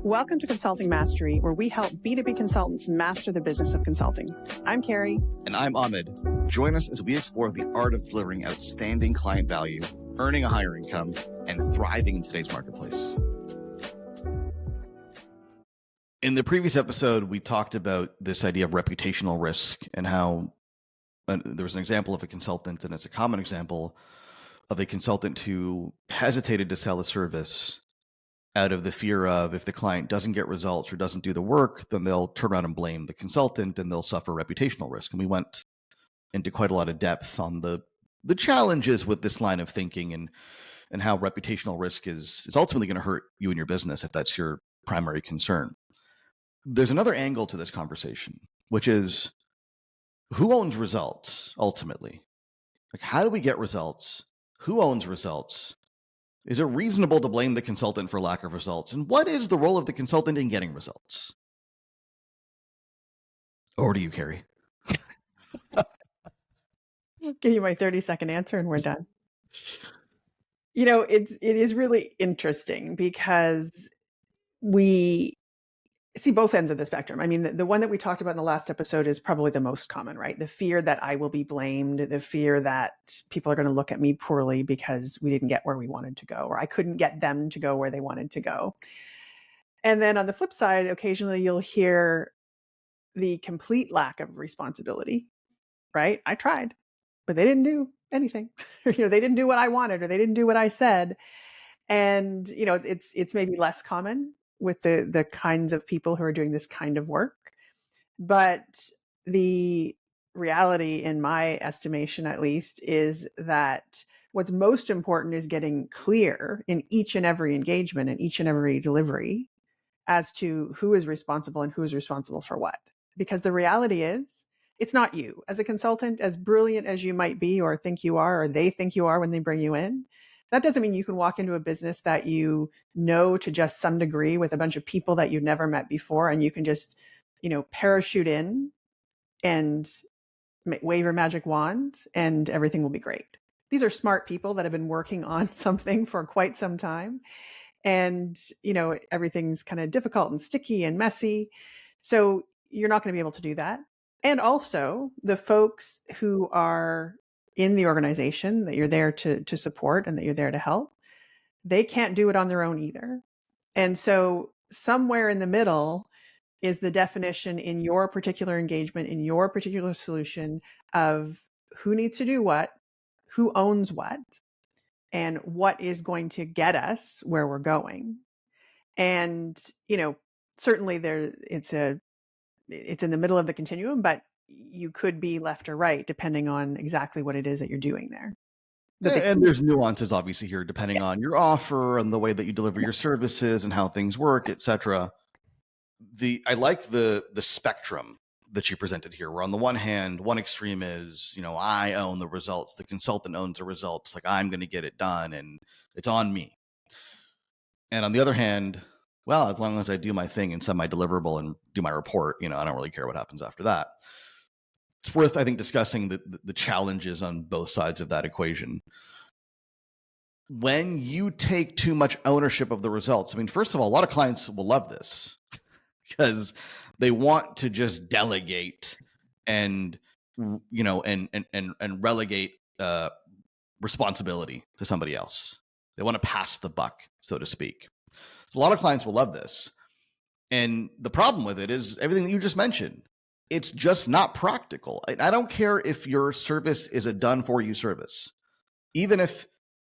Welcome to Consulting Mastery, where we help B2B consultants master the business of consulting. I'm Karie. And I'm Ahmad. Join us as we explore the art of delivering outstanding client value, earning a higher income, and thriving in today's marketplace. In the previous episode, we talked about this idea of reputational risk and how there was an example of a consultant, and it's a common example of a consultant who hesitated to sell a service out of the fear of if the client doesn't get results or doesn't do the work, then they'll turn around and blame the consultant and they'll suffer reputational risk. And we went into quite a lot of depth on the challenges with this line of thinking and how reputational risk is ultimately going to hurt you and your business if that's your primary concern. There's another angle to this conversation, which is who owns results ultimately? Like, how do we get results? Who owns results? Is it reasonable to blame the consultant for lack of results? And what is the role of the consultant in getting results? Over to you, Karie. Give you my 30-second answer and we're done. You know, it is really interesting because we see both ends of the spectrum. I mean, the one that we talked about in the last episode is probably the most common, right? The fear that I will be blamed, the fear that people are going to look at me poorly because we didn't get where we wanted to go, or I couldn't get them to go where they wanted to go. And then on the flip side, occasionally you'll hear the complete lack of responsibility, right? I tried, but they didn't do anything. They didn't do what I wanted, or they didn't do what I said. And, it's maybe less common with the kinds of people who are doing this kind of work. But the reality, in my estimation at least, is that what's most important is getting clear in each and every engagement and each and every delivery as to who is responsible and who is responsible for what. Because the reality is, it's not you. As a consultant, as brilliant as you might be or think you are, or they think you are when they bring you in, that doesn't mean you can walk into a business that you know to just some degree with a bunch of people that you've never met before, and you can just, parachute in and wave your magic wand and everything will be great. These are smart people that have been working on something for quite some time. And, everything's kind of difficult and sticky and messy. So you're not going to be able to do that. And also the folks who are in the organization that you're there to support and that you're there to help, they can't do it on their own either. And so somewhere in the middle is the definition in your particular engagement, in your particular solution of who needs to do what, who owns what, and what is going to get us where we're going. And, certainly it's in the middle of the continuum, but you could be left or right depending on exactly what it is that you're doing there. And there's nuances obviously here depending on your offer and the way that you deliver your services and how things work, etc. I like the spectrum that you presented here, where on the one hand, one extreme is, I own the results, the consultant owns the results, like I'm going to get it done and it's on me. And on the other hand, well, as long as I do my thing and send my deliverable and do my report, I don't really care what happens after that. It's worth, I think, discussing the challenges on both sides of that equation. When you take too much ownership of the results, I mean, first of all, a lot of clients will love this because they want to just delegate and, and relegate responsibility to somebody else. They want to pass the buck, so to speak. So a lot of clients will love this. And the problem with it is everything that you just mentioned. It's just not practical. I don't care if your service is a done-for-you service. Even if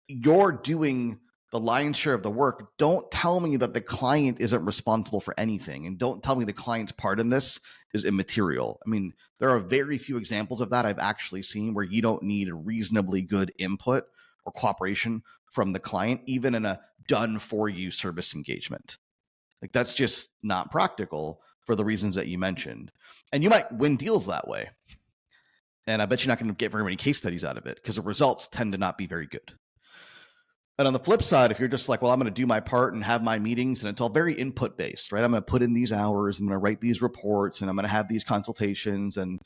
you're doing the lion's share of the work, don't tell me that the client isn't responsible for anything. And don't tell me the client's part in this is immaterial. I mean, there are very few examples of that I've actually seen where you don't need a reasonably good input or cooperation from the client, even in a done-for-you service engagement. Like, that's just not practical for the reasons that you mentioned. And you might win deals that way. And I bet you're not going to get very many case studies out of it because the results tend to not be very good. And on the flip side, if you're just like, well, I'm going to do my part and have my meetings and it's all very input based, right? I'm going to put in these hours, I'm going to write these reports, and I'm going to have these consultations and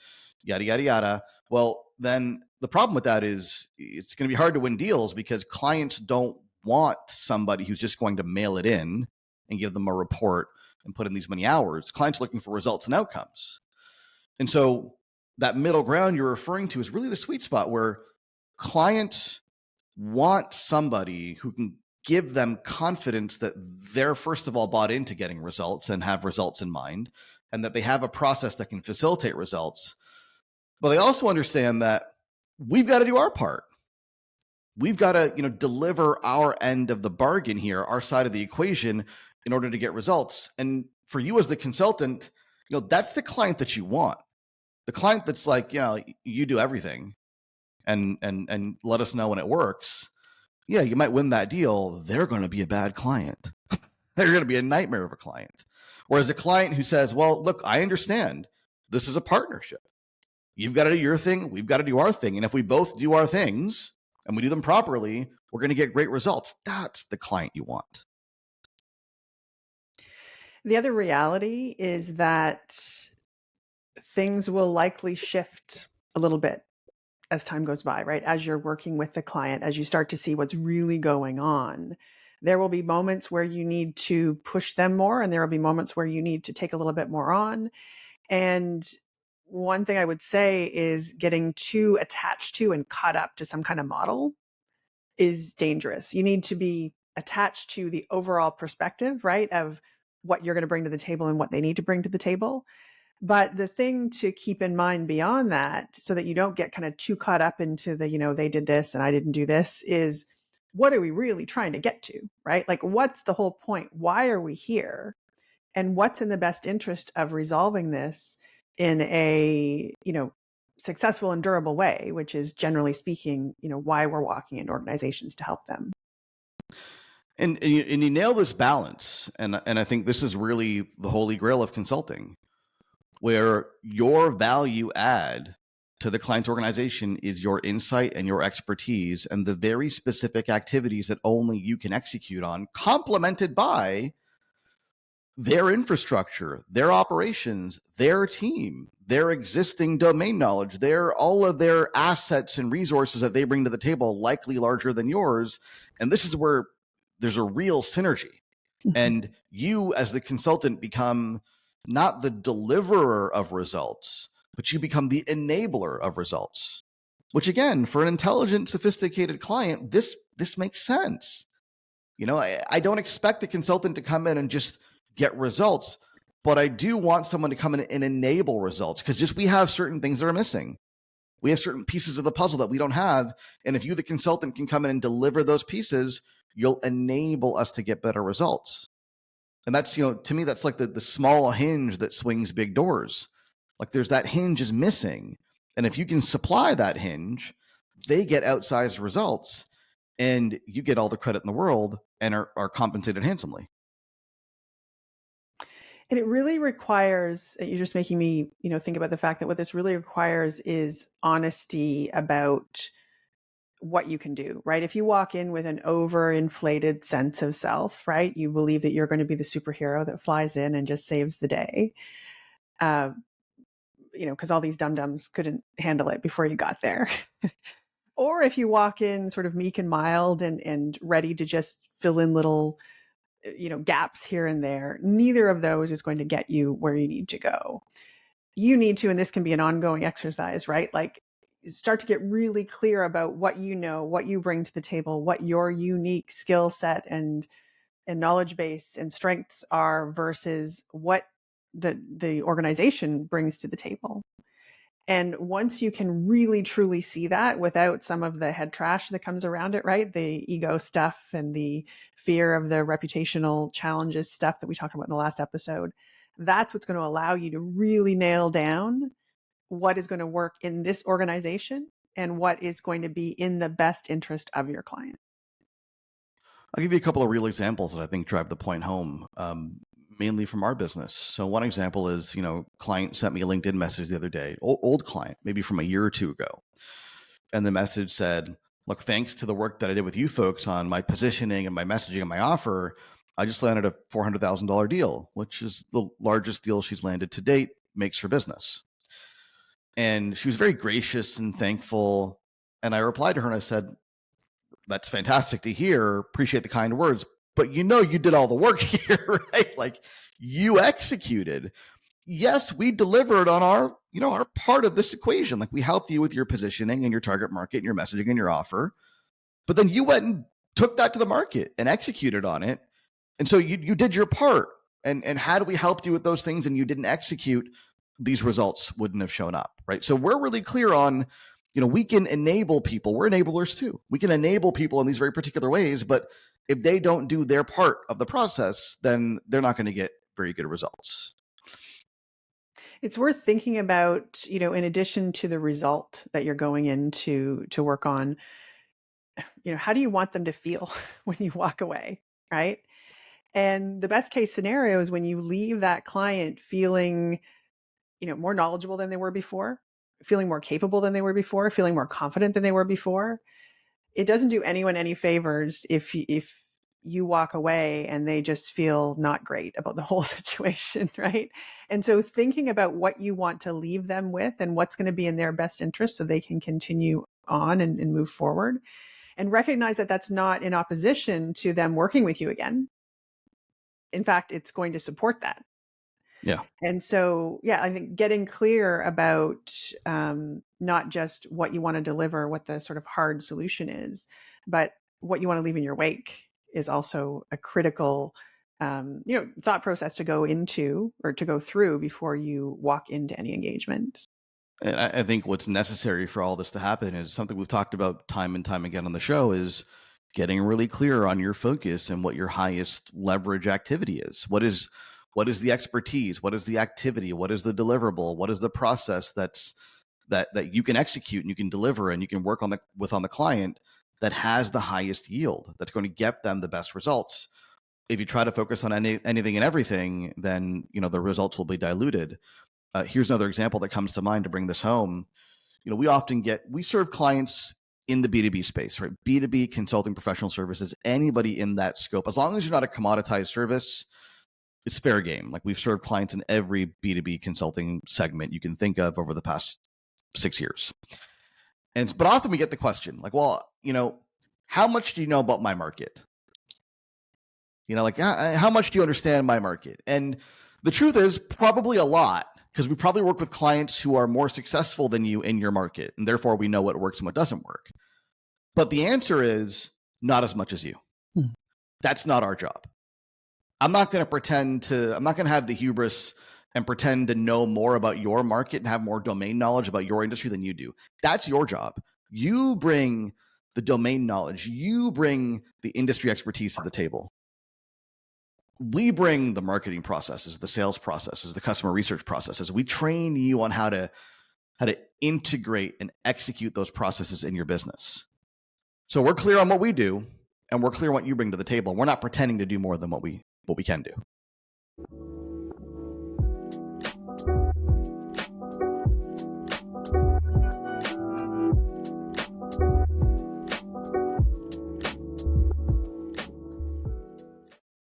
yada, yada, yada. Well, then the problem with that is it's going to be hard to win deals because clients don't want somebody who's just going to mail it in and give them a report and put in these many hours. Clients are looking for results and outcomes. And so that middle ground you're referring to is really the sweet spot where clients want somebody who can give them confidence that they're, first of all, bought into getting results and have results in mind, and that they have a process that can facilitate results. But they also understand that we've got to do our part. We've got to, deliver our end of the bargain here, our side of the equation, in order to get results. And for you as the consultant, that's the client that you want. The client that's like, you do everything and let us know when it works. Yeah, you might win that deal. They're going to be a bad client. They're going to be a nightmare of a client. Whereas a client who says, well, look, I understand this is a partnership. You've got to do your thing. We've got to do our thing. And if we both do our things and we do them properly, we're going to get great results. That's the client you want. The other reality is that things will likely shift a little bit as time goes by, right? As you're working with the client, as you start to see what's really going on, there will be moments where you need to push them more, and there will be moments where you need to take a little bit more on. And one thing I would say is getting too attached to and caught up to some kind of model is dangerous. You need to be attached to the overall perspective, right, of what you're going to bring to the table and what they need to bring to the table. But the thing to keep in mind beyond that, so that you don't get kind of too caught up into the, they did this and I didn't do this, is what are we really trying to get to, right? Like, what's the whole point? Why are we here? And what's in the best interest of resolving this in a, successful and durable way, which is, generally speaking, why we're walking into organizations to help them. And you nail this balance. And I think this is really the holy grail of consulting, where your value add to the client's organization is your insight and your expertise and the very specific activities that only you can execute on, complemented by their infrastructure, their operations, their team, their existing domain knowledge, all of their assets and resources that they bring to the table, likely larger than yours. And this is where there's a real synergy. And you, as the consultant, become not the deliverer of results, but you become the enabler of results, which, again, for an intelligent, sophisticated client, this makes sense. I don't expect the consultant to come in and just get results, but I do want someone to come in and enable results, because we have certain things that are missing. We have certain pieces of the puzzle that we don't have. And if you, the consultant, can come in and deliver those pieces, you'll enable us to get better results. And that's, to me, that's like the small hinge that swings big doors. Like, there's that hinge is missing. And if you can supply that hinge, they get outsized results and you get all the credit in the world and are compensated handsomely. And it really requires, you're just making me, think about the fact that what this really requires is honesty about what you can do, right? If you walk in with an overinflated sense of self, right? You believe that you're going to be the superhero that flies in and just saves the day. Because all these dum-dums couldn't handle it before you got there. Or if you walk in sort of meek and mild and ready to just fill in little, gaps here and there, neither of those is going to get you where you need to go. You need to, and this can be an ongoing exercise, right? Like, start to get really clear about what you know, what you bring to the table, what your unique skill set and knowledge base and strengths are versus what the organization brings to the table. And once you can really truly see that without some of the head trash that comes around it, right? The ego stuff and the fear of the reputational challenges stuff that we talked about in the last episode, that's what's going to allow you to really nail down what is going to work in this organization and what is going to be in the best interest of your client. I'll give you a couple of real examples that I think drive the point home, mainly from our business. So one example is, client sent me a LinkedIn message the other day, old client, maybe from a year or two ago. And the message said, look, thanks to the work that I did with you folks on my positioning and my messaging and my offer, I just landed a $400,000 deal, which is the largest deal she's landed to date, makes her business. And she was very gracious and thankful. And I replied to her and I said, that's fantastic to hear. Appreciate the kind words. but you did all the work here, right? Like you executed. Yes, we delivered on our part of this equation. Like we helped you with your positioning and your target market and your messaging and your offer, but then you went and took that to the market and executed on it. And so you did your part. And had we helped you with those things and you didn't execute, these results wouldn't have shown up, right? So we're really clear on, we can enable people. We're enablers too. We can enable people in these very particular ways, but if they don't do their part of the process, then they're not going to get very good results. It's worth thinking about, in addition to the result that you're going in to work on, how do you want them to feel when you walk away, right? And the best case scenario is when you leave that client feeling, more knowledgeable than they were before, feeling more capable than they were before, feeling more confident than they were before. It doesn't do anyone any favors if you walk away and they just feel not great about the whole situation, right? And so thinking about what you want to leave them with and what's going to be in their best interest so they can continue on and move forward, and recognize that that's not in opposition to them working with you again. In fact, it's going to support that. Yeah. And so, I think getting clear about not just what you want to deliver, what the sort of hard solution is, but what you want to leave in your wake is also a critical, thought process to go into or to go through before you walk into any engagement. And I think what's necessary for all this to happen is something we've talked about time and time again on the show is getting really clear on your focus and what your highest leverage activity is. What is the expertise? What is the activity? What is the deliverable? What is the process that you can execute and you can deliver and you can work on the client that has the highest yield, that's going to get them the best results? If you try to focus on anything and everything, then the results will be diluted. Here's another example that comes to mind to bring this home. We serve clients in the B2B space, right? B2B consulting professional services, anybody in that scope, as long as you're not a commoditized service, it's fair game. Like we've served clients in every B2B consulting segment you can think of over the past 6 years. But often we get the question like, well, how much do you know about my market? How much do you understand my market? And the truth is probably a lot, because we probably work with clients who are more successful than you in your market. And therefore we know what works and what doesn't work. But the answer is not as much as you. That's not our job. I'm not going to have the hubris and pretend to know more about your market and have more domain knowledge about your industry than you do. That's your job. You bring the domain knowledge. You bring the industry expertise to the table. We bring the marketing processes, the sales processes, the customer research processes. We train you on how to integrate and execute those processes in your business. So we're clear on what we do, and we're clear on what you bring to the table. We're not pretending to do more than what we can do.